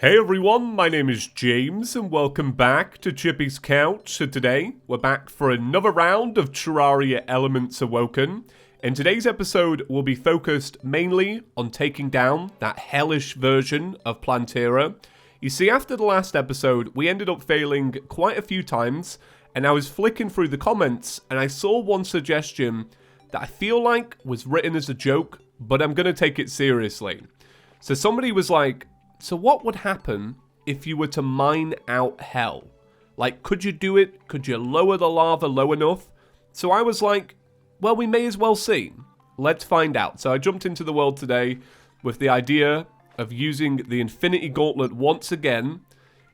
Hey everyone, my name is James and welcome back to ChippysCouch. So today, we're back for another round of Terraria Elements Awoken. And today's episode will be focused mainly on taking down that hellish version of Plantera. You see, after the last episode, we ended up failing quite a few times, and I was flicking through the comments and I saw one suggestion that I feel like was written as a joke, but I'm going to take it seriously. So somebody was like, so what would happen if you were to mine out hell? Like, could you do it? Could you lower the lava low enough? So I was like, well, we may as well see. Let's find out. So I jumped into the world today with the idea of using the Infinity Gauntlet once again.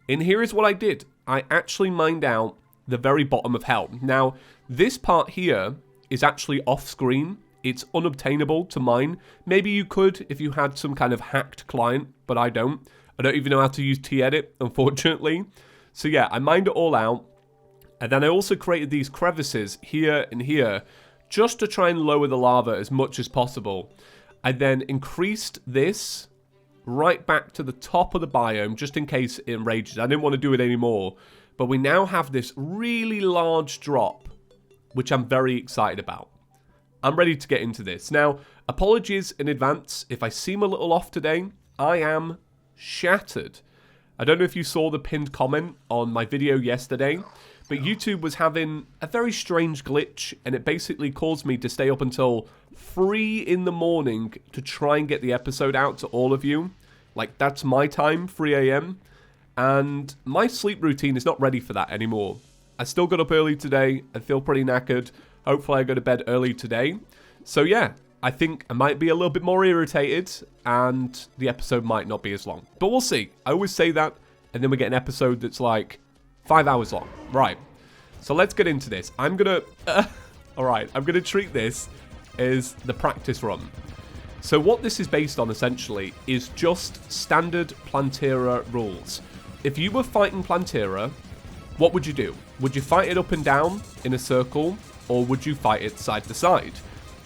And here is what I did. I actually mined out the very bottom of hell. Now, this part here is actually off screen. It's unobtainable to mine. Maybe you could if you had some kind of hacked client, but I don't. I don't even know how to use T-Edit, unfortunately. So yeah, I mined it all out. And then I also created these crevices here and here just to try and lower the lava as much as possible. I then increased this right back to the top of the biome just in case it enrages. I didn't want to do it anymore. But we now have this really large drop, which I'm very excited about. I'm ready to get into this. Now, apologies in advance if I seem a little off today. I am shattered. I don't know if you saw the pinned comment on my video yesterday, but YouTube was having a very strange glitch, and it basically caused me to stay up until 3 in the morning to try and get the episode out to all of you. Like, that's my time, 3 a.m., and my sleep routine is not ready for that anymore. I still got up early today. I feel pretty knackered. Hopefully I go to bed early today. So yeah, I think I might be a little bit more irritated and the episode might not be as long. But we'll see. I always say that and then we get an episode that's like 5 hours long. Right. So let's get into this. I'm going to treat this as the practice run. So what this is based on essentially is just standard Plantera rules. If you were fighting Plantera, what would you do? Would you fight it up and down in a circle? Or would you fight it side to side?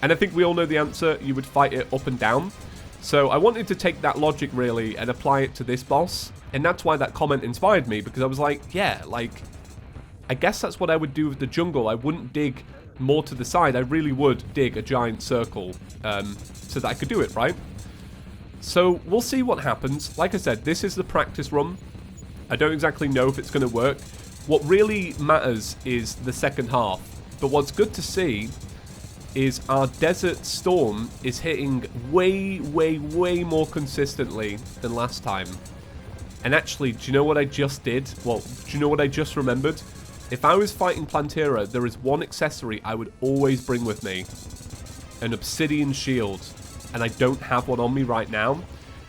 And I think we all know the answer. You would fight it up and down. So I wanted to take that logic really and apply it to this boss. And that's why that comment inspired me. Because I was like, yeah, like, I guess that's what I would do with the jungle. I wouldn't dig more to the side. I really would dig a giant circle so that I could do it, right? So we'll see what happens. Like I said, this is the practice run. I don't exactly know if it's going to work. What really matters is the second half. But what's good to see is our Desert Storm is hitting way more consistently than last time. And actually, do you know what I just did? Well, do you know what I just remembered? If I was fighting Plantera, there is one accessory I would always bring with me. An obsidian shield. And I don't have one on me right now.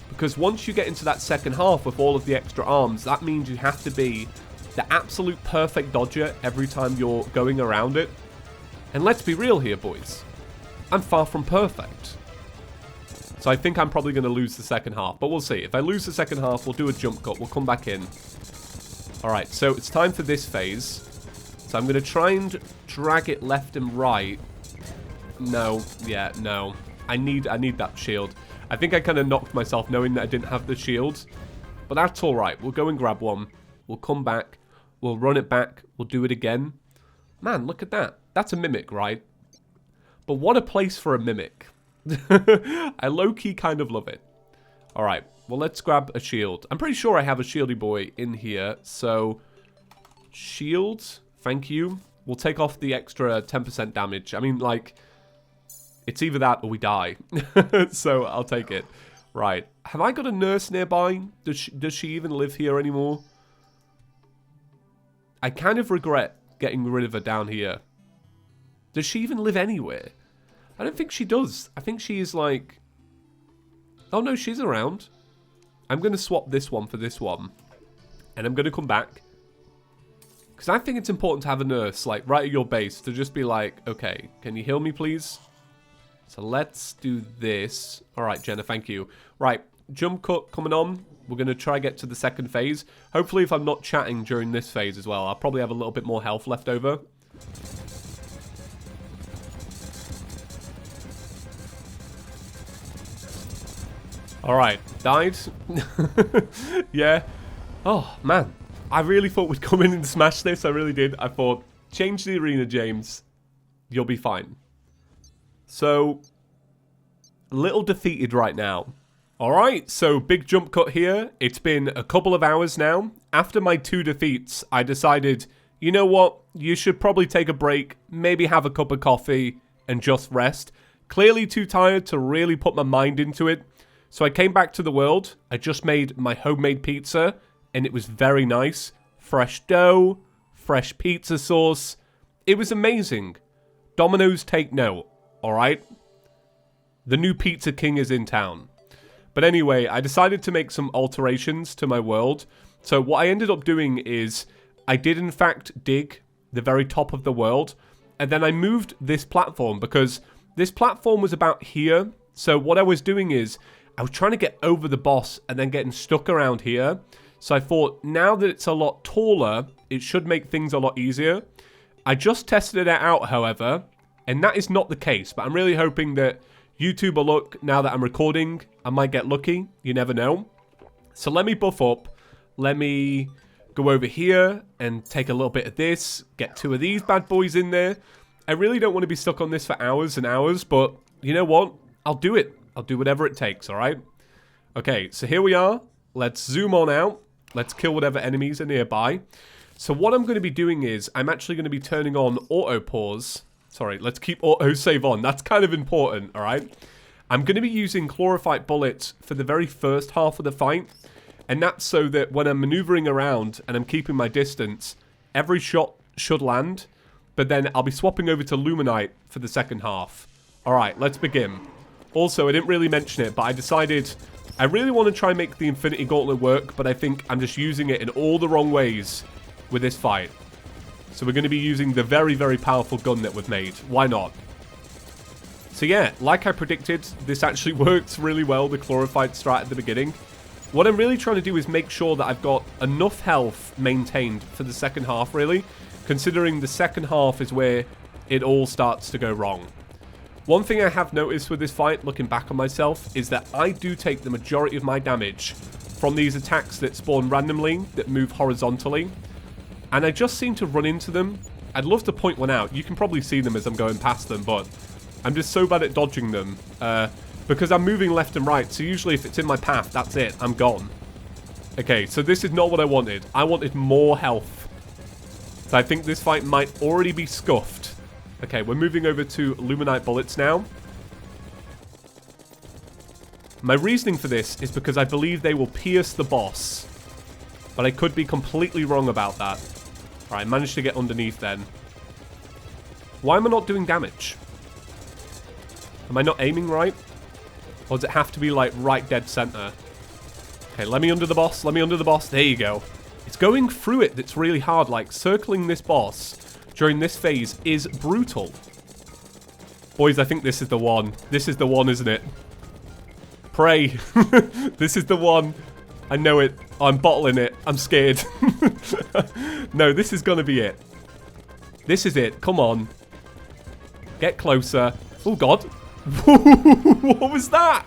Because once you get into that second half with all of the extra arms, that means you have to be the absolute perfect dodger every time you're going around it. And let's be real here, boys. I'm far from perfect. So I think I'm probably going to lose the second half. But we'll see. If I lose the second half, we'll do a jump cut. We'll come back in. Alright, so it's time for this phase. So I'm going to try and drag it left and right. No. Yeah, no. I need that shield. I think I kind of knocked myself knowing that I didn't have the shield. But that's alright. We'll go and grab one. We'll come back. We'll run it back. We'll do it again. Man, look at that. That's a mimic, right? But what a place for a mimic. I low-key kind of love it. Alright, well, let's grab a shield. I'm pretty sure I have a shieldy boy in here. So, shield, thank you. We'll take off the extra 10% damage. I mean, like, it's either that or we die. So, I'll take it. Right, have I got a nurse nearby? Does she even live here anymore? I kind of regret getting rid of her down here. Does she even live anywhere? I don't think she does. I think she is like... Oh no, she's around. I'm going to swap this one for this one. And I'm going to come back. Because I think it's important to have a nurse, like, right at your base. To just be like, okay, can you heal me, please? So let's do this. Alright, Jenna, thank you. Right, jump cut coming on. We're going to try get to the second phase. Hopefully if I'm not chatting during this phase as well, I'll probably have a little bit more health left over. Alright, died. Yeah. Oh, man. I really thought we'd come in and smash this. I really did. I thought, change the arena, James. You'll be fine. So, a little defeated right now. Alright, so big jump cut here. It's been a couple of hours now. After my 2 defeats, I decided, you know what? You should probably take a break, maybe have a cup of coffee, and just rest. Clearly too tired to really put my mind into it. So I came back to the world. I just made my homemade pizza, and it was very nice. Fresh dough, fresh pizza sauce. It was amazing. Domino's take note, alright? The new Pizza King is in town. But anyway, I decided to make some alterations to my world. So what I ended up doing is, I did in fact dig the very top of the world. And then I moved this platform because this platform was about here. So what I was doing is, I was trying to get over the boss and then getting stuck around here. So I thought, now that it's a lot taller, it should make things a lot easier. I just tested it out, however, and that is not the case. But I'm really hoping that YouTube will look, now that I'm recording, I might get lucky. You never know. So let me buff up. Let me go over here and take a little bit of this. Get 2 of these bad boys in there. I really don't want to be stuck on this for hours and hours, but you know what? I'll do it. I'll do whatever it takes, alright? Okay, so here we are. Let's zoom on out. Let's kill whatever enemies are nearby. So what I'm going to be doing is, I'm actually going to be turning on auto pause. Sorry, let's keep auto save on. That's kind of important, alright? I'm going to be using chlorophyte bullets for the very first half of the fight. And that's so that when I'm maneuvering around and I'm keeping my distance, every shot should land. But then I'll be swapping over to Luminite for the second half. Alright, let's begin. Also, I didn't really mention it, but I decided I really want to try and make the Infinity Gauntlet work, but I think I'm just using it in all the wrong ways with this fight. So we're going to be using the very, very powerful gun that we've made. Why not? So yeah, like I predicted, this actually works really well, the chlorophyte strat at the beginning. What I'm really trying to do is make sure that I've got enough health maintained for the second half, really, considering the second half is where it all starts to go wrong. One thing I have noticed with this fight, looking back on myself, is that I do take the majority of my damage from these attacks that spawn randomly, that move horizontally. And I just seem to run into them. I'd love to point one out. You can probably see them as I'm going past them, but I'm just so bad at dodging them. Because I'm moving left and right, so usually if it's in my path, that's it. I'm gone. Okay, so this is not what I wanted. I wanted more health. So I think this fight might already be scuffed. Okay, we're moving over to Luminite bullets now. My reasoning for this is because I believe they will pierce the boss. But I could be completely wrong about that. Alright, managed to get underneath then. Why am I not doing damage? Am I not aiming right? Or does it have to be like right dead center? Okay, let me under the boss, let me under the boss. There you go. It's going through it that's really hard. Like, circling this boss during this phase is brutal. Boys, I think this is the one. This is the one, isn't it? Pray. This is the one. I know it. I'm bottling it. I'm scared. No, this is gonna be it. This is it. Come on. Get closer. Oh, God. What was that?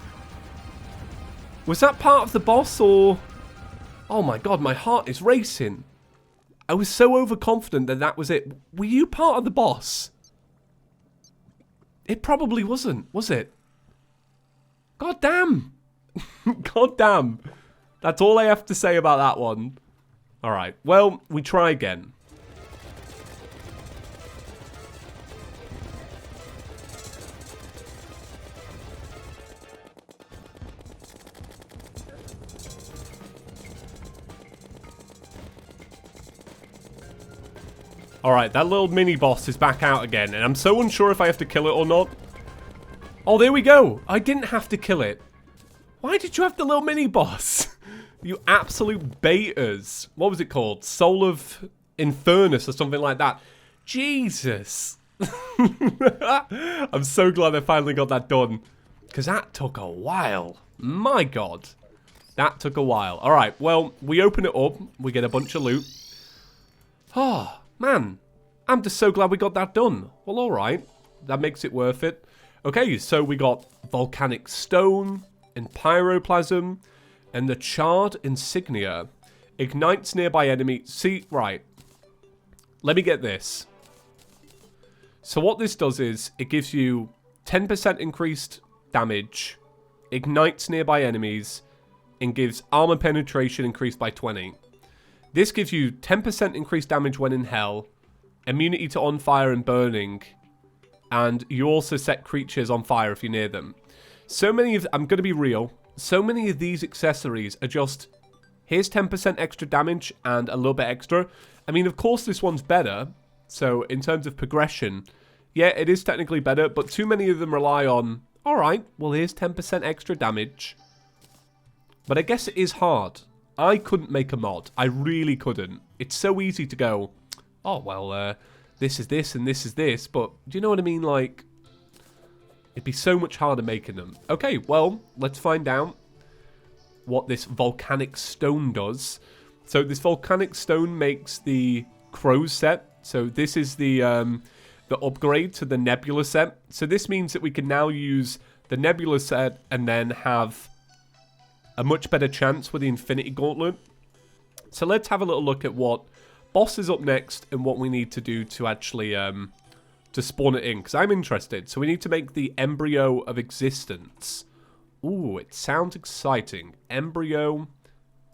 Was that part of the boss, or... Oh, my God. My heart is racing. I was so overconfident that that was it. Were you part of the boss? It probably wasn't, was it? God damn. God damn. That's all I have to say about that one. Alright, well, we try again. Alright, that little mini-boss is back out again, and I'm so unsure if I have to kill it or not. Oh, there we go. I didn't have to kill it. Why did you have the little mini-boss? You absolute baiters. What was it called? Soul of Infernus or something like that. Jesus. I'm so glad I finally got that done. Because that took a while. My God. That took a while. Alright, well, we open it up. We get a bunch of loot. Oh, man. I'm just so glad we got that done. Well, alright. That makes it worth it. Okay, so we got volcanic stone, and pyroplasm, and the charred insignia. Ignites nearby enemy. See, right. Let me get this. So what this does is, it gives you 10% increased damage, ignites nearby enemies, and gives armor penetration increased by 20. This gives you 10% increased damage when in hell, immunity to on fire and burning, and you also set creatures on fire if you're near them. So many of, I'm going to be real, so many of these accessories are just, here's 10% extra damage and a little bit extra. I mean, of course this one's better, so in terms of progression, yeah, it is technically better, but too many of them rely on, alright, well here's 10% extra damage. But I guess it is hard. I couldn't make a mod. I really couldn't. It's so easy to go, oh, well, this is this and this is this, but do you know what I mean? Like, it'd be so much harder making them. Okay, well, let's find out what this volcanic stone does. So this volcanic stone makes the crows set. So this is the upgrade to the nebula set. So this means that we can now use the nebula set and then have a much better chance with the infinity gauntlet. So let's have a little look at what boss is up next and what we need to do to actually to spawn it in, because I'm interested. So we need to make the embryo of existence. Ooh, it sounds exciting. Embryo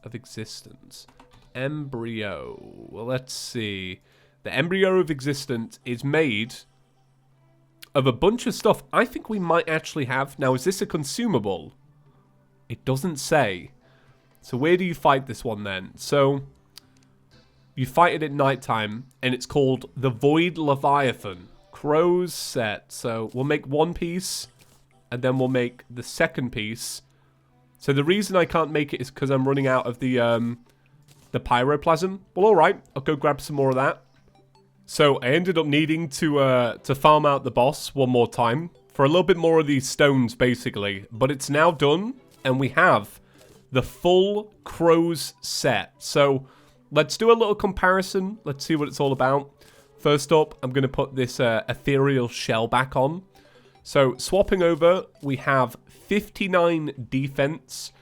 of existence. Embryo. Well, let's see. The embryo of existence is made of a bunch of stuff I think we might actually have. Now, is this a consumable? It doesn't say. So where do you fight this one then? So you fight it at nighttime, and it's called the Void Leviathan. Crows set. So we'll make one piece, and then we'll make the second piece. So the reason I can't make it is because I'm running out of the pyroplasm. Well, alright. I'll go grab some more of that. So I ended up needing to farm out the boss one more time for a little bit more of these stones, basically. But it's now done, and we have the full crows set. So let's do a little comparison. Let's see what it's all about. First up, I'm going to put this ethereal shell back on. So swapping over, we have 59 defense.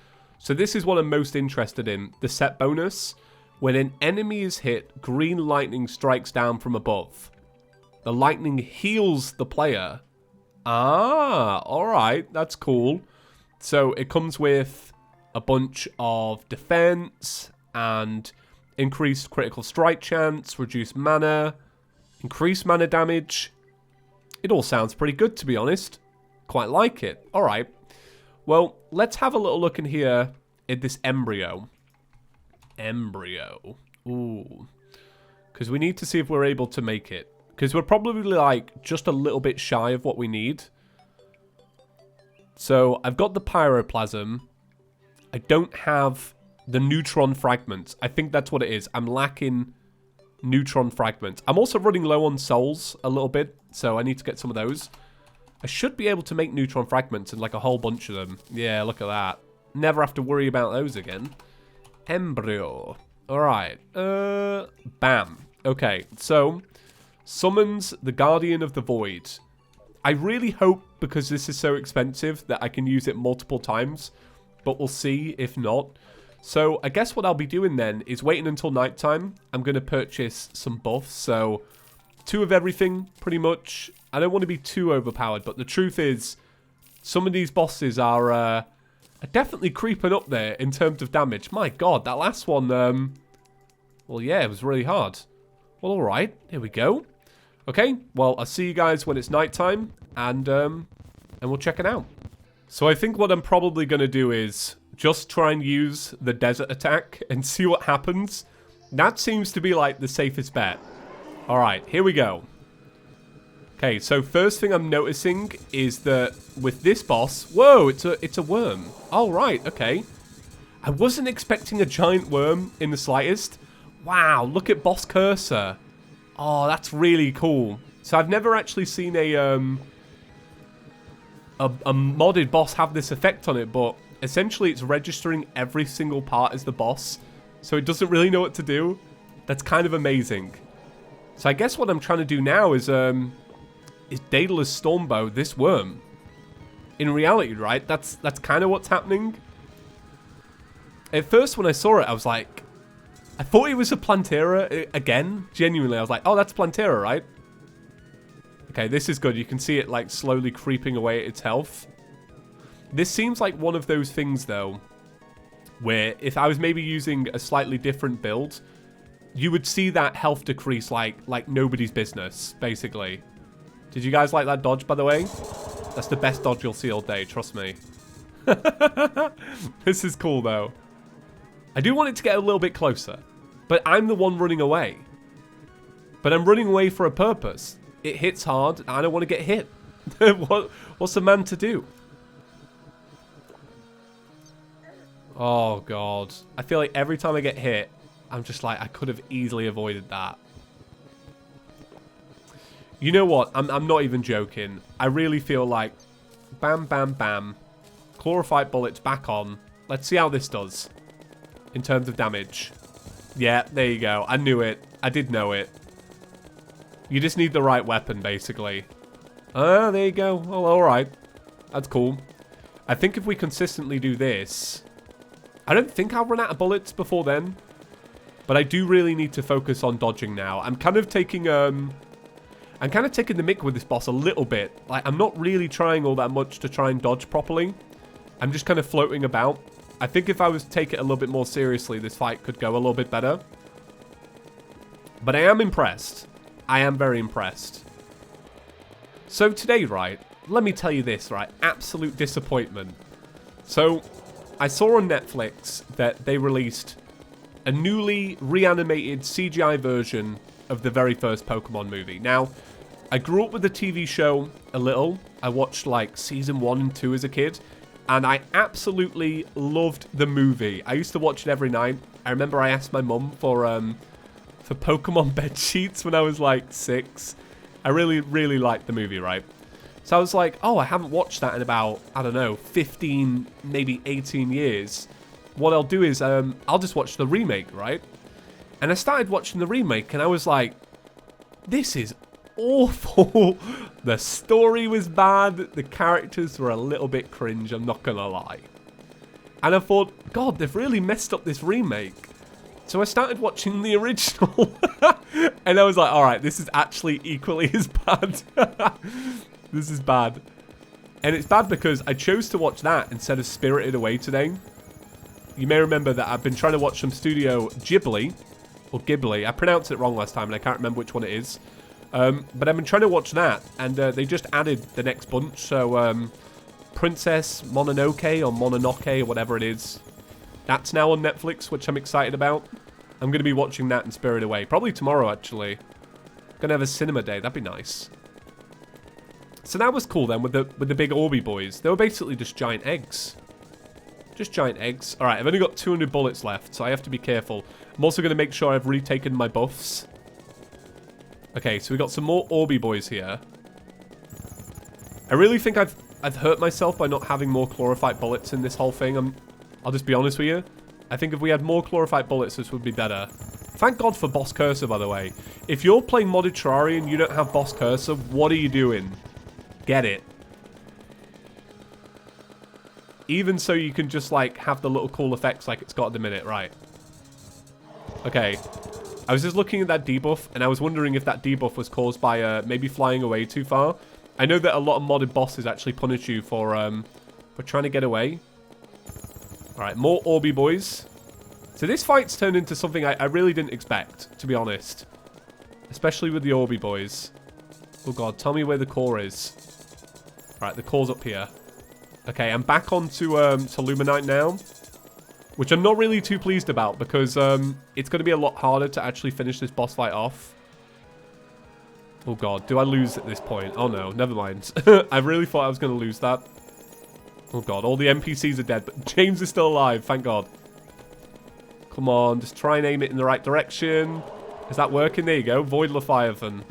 So this is what I'm most interested in. The set bonus. When an enemy is hit, green lightning strikes down from above. The lightning heals the player. Ah, alright, that's cool. So it comes with a bunch of defense and increased critical strike chance, reduced mana, increased mana damage. It all sounds pretty good, to be honest. Quite like it. Alright. Well, let's have a little look in here at this embryo. Embryo. Ooh. Because we need to see if we're able to make it. Because we're probably, like, just a little bit shy of what we need. So, I've got the pyroplasm. I don't have the neutron fragments. I think that's what it is. I'm lacking neutron fragments. I'm also running low on souls a little bit. So, I need to get some of those. I should be able to make neutron fragments and, like, a whole bunch of them. Yeah, look at that. Never have to worry about those again. Embryo. Alright. Bam. Okay, so summons the Guardian of the Void. I really hope, because this is so expensive, that I can use it multiple times. But we'll see if not. So I guess what I'll be doing then is waiting until nighttime. I'm going to purchase some buffs. So 2 of everything, pretty much. I don't want to be too overpowered. But the truth is, some of these bosses are definitely creeping up there in terms of damage. My god, that last one, well, yeah, it was really hard. Well, alright, here we go. Okay, well, I'll see you guys when it's nighttime, and we'll check it out. So I think what I'm probably going to do is just try and use the desert attack and see what happens. That seems to be, like, the safest bet. Alright, here we go. Okay, so first thing I'm noticing is that with this boss... Whoa, it's a worm. Oh, right, okay. I wasn't expecting a giant worm in the slightest. Wow, look at boss cursor. Oh, that's really cool. So I've never actually seen a modded boss have this effect on it, but essentially it's registering every single part as the boss. So it doesn't really know what to do. That's kind of amazing. So I guess what I'm trying to do now is Daedalus Stormbow this worm. in reality, right, that's kind of what's happening. At first, when I saw it, I was like, I thought it was a Plantera again. Genuinely, I was like, oh, that's Plantera, right? Okay, this is good. You can see it, like, slowly creeping away at its health. This seems like one of those things, though, where if I was maybe using a slightly different build, you would see that health decrease like nobody's business, basically. Did you guys like that dodge, by the way? That's the best dodge you'll see all day, trust me. This is cool, though. I do want it to get a little bit closer, but I'm the one running away. But I'm running away for a purpose. It hits hard, and I don't want to get hit. What's a man to do? Oh, God. I feel like every time I get hit, I'm just like, I could have easily avoided that. You know what? I'm not even joking. I really feel like, bam, bam, bam. Chlorophyte bullets back on. Let's see how this does in terms of damage. Yeah, there you go. I knew it. I did know it. You just need the right weapon, basically. Ah, there you go. Oh, alright. That's cool. I think if we consistently do this... I don't think I'll run out of bullets before then. But I do really need to focus on dodging now. I'm kind of taking the mick with this boss a little bit. Like, I'm not really trying all that much to try and dodge properly. I'm just kind of floating about. I think if I was to take it a little bit more seriously, this fight could go a little bit better. But I am impressed. I am very impressed. So today, right, let me tell you this, right, absolute disappointment. So, I saw on Netflix that they released a newly reanimated CGI version of the very first Pokemon movie. Now, I grew up with the TV show a little. I watched, like, season 1 and 2 as a kid, and I absolutely loved the movie. I used to watch it every night. I remember I asked my mum for Pokemon bed sheets when I was like 6. I really, really liked the movie, right? So I was like, oh, I haven't watched that in about, I don't know, 15, maybe 18 years. What I'll do is, I'll just watch the remake, right? And I started watching the remake, and I was like, this is awful. The story was bad. The characters were a little bit cringe, I'm not gonna lie. And I thought, God, they've really messed up this remake. So I started watching the original. And I was like, alright, this is actually equally as bad. This is bad. And it's bad because I chose to watch that instead of Spirited Away today. You may remember that I've been trying to watch some Studio Ghibli. Or Ghibli. I pronounced it wrong last time and I can't remember which one it is. But I've been trying to watch that. And they just added the next bunch. So, Princess Mononoke or Mononoke or whatever it is. That's now on Netflix, which I'm excited about. I'm going to be watching that and Spirited Away. Probably tomorrow, actually. Going to have a cinema day. That'd be nice. So that was cool then with the big Orby boys. They were basically just giant eggs. Just giant eggs. Alright, I've only got 200 bullets left, so I have to be careful. I'm also going to make sure I've retaken my buffs. Okay, so we got some more Orby boys here. I really think I've hurt myself by not having more chlorophyte bullets in this whole thing. I'll just be honest with you. I think if we had more chlorophyte bullets, this would be better. Thank God for Boss Cursor, by the way. If you're playing modded Terraria and you don't have Boss Cursor, what are you doing? Get it. Even so you can just, like, have the little cool effects like it's got at the minute, right? Okay. I was just looking at that debuff, and I was wondering if that debuff was caused by maybe flying away too far. I know that a lot of modded bosses actually punish you for trying to get away. Alright, more Orby boys. So this fight's turned into something I really didn't expect, to be honest. Especially with the Orby boys. Oh god, tell me where the core is. Alright, the core's up here. Okay, I'm back onto to Luminite now. Which I'm not really too pleased about, because it's going to be a lot harder to actually finish this boss fight off. Oh god, do I lose at this point? Oh no, never mind. I really thought I was going to lose that. Oh god, all the NPCs are dead, but James is still alive, thank god. Come on, just try and aim it in the right direction. Is that working? There you go, Void Leviathan.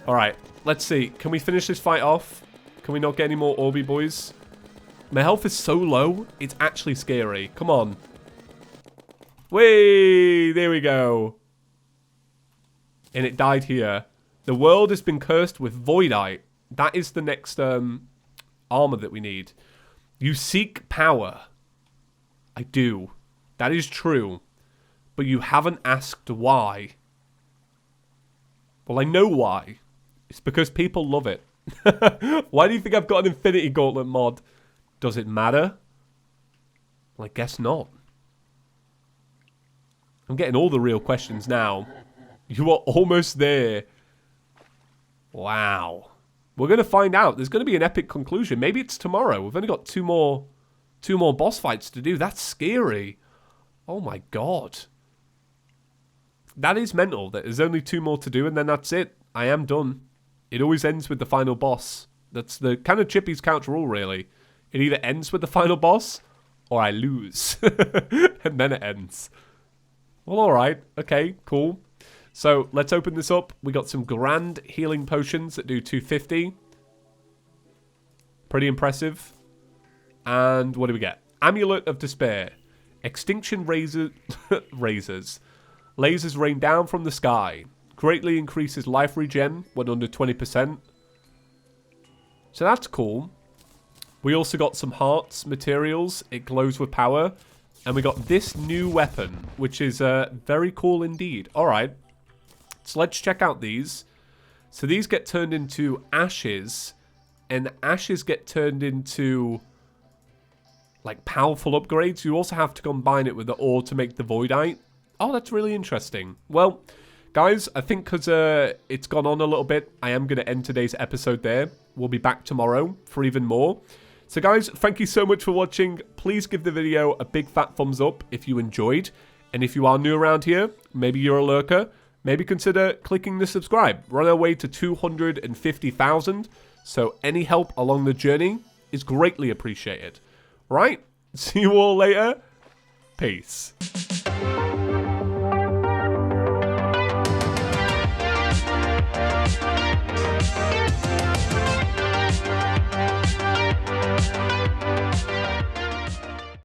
Alright, let's see. Can we finish this fight off? Can we not get any more Orby boys? My health is so low, it's actually scary. Come on. Whee! There we go. And it died here. The world has been cursed with Voidite. That is the next armor that we need. You seek power. I do. That is true. But you haven't asked why. Well, I know why. It's because people love it. Why do you think I've got an Infinity Gauntlet mod? Does it matter? Well, I guess not. I'm getting all the real questions now. You are almost there. Wow. We're going to find out. There's going to be an epic conclusion. Maybe it's tomorrow. We've only got two more boss fights to do. That's scary. Oh my god. That is mental. There's only 2 more to do and then that's it. I am done. It always ends with the final boss. That's the kind of ChippysCouch rule, really. It either ends with the final boss or I lose. And then it ends. Well, alright. Okay, cool. So, let's open this up. We got some grand healing potions that do 250. Pretty impressive. And what do we get? Amulet of Despair. Extinction razors. Lasers rain down from the sky. Greatly increases life regen when under 20%. So that's cool. We also got some hearts materials. It glows with power. And we got this new weapon, which is very cool indeed. Alright. So let's check out these. So these get turned into ashes. And ashes get turned into like powerful upgrades. You also have to combine it with the ore to make the voidite. Oh, that's really interesting. Well, guys, I think because it's gone on a little bit, I am going to end today's episode there. We'll be back tomorrow for even more. So guys, thank you so much for watching. Please give the video a big fat thumbs up if you enjoyed. And if you are new around here, maybe you're a lurker, maybe consider clicking the subscribe. We're on our way to 250,000. So any help along the journey is greatly appreciated. Right? See you all later. Peace.